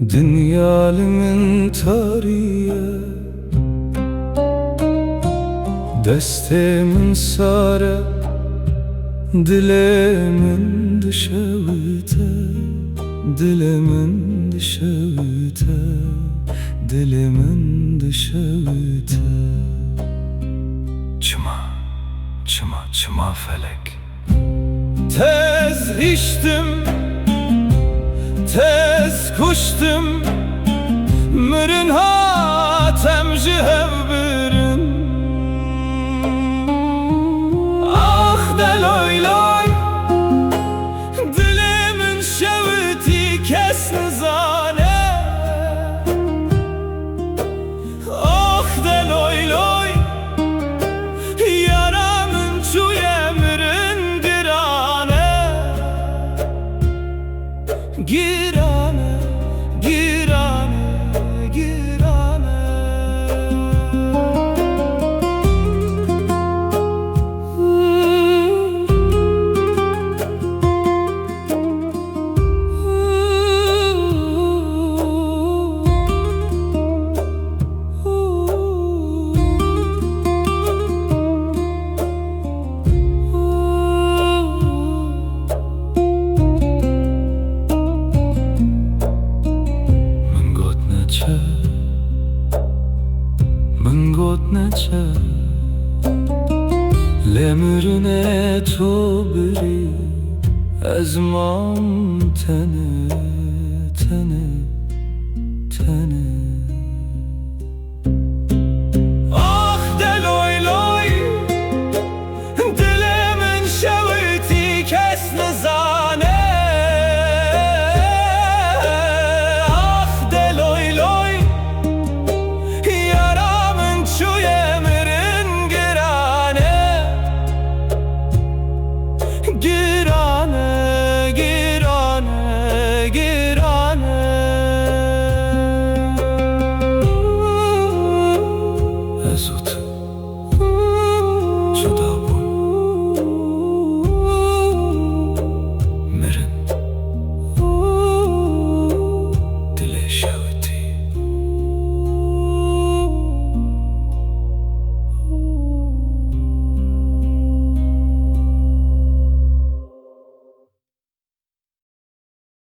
Dünyalımın tarihe Destemin sare Dilemin dışavite Dilemin dışavite Dilemin dışavite Çıma, çıma, çıma felek Tez içtim Tez kuştum Mürün hatemci hevbirin Ah deloy loy Dilimin şeviti kes nizane Ah deloy loy Yaramın çuyemirin dirane Girane, girane, girane من گوت نچه لمرنه تو بری از مام تنه تنه تنه آخ دلوی لوی دل من شویتی کس نزانه Girane, girane, girane Ez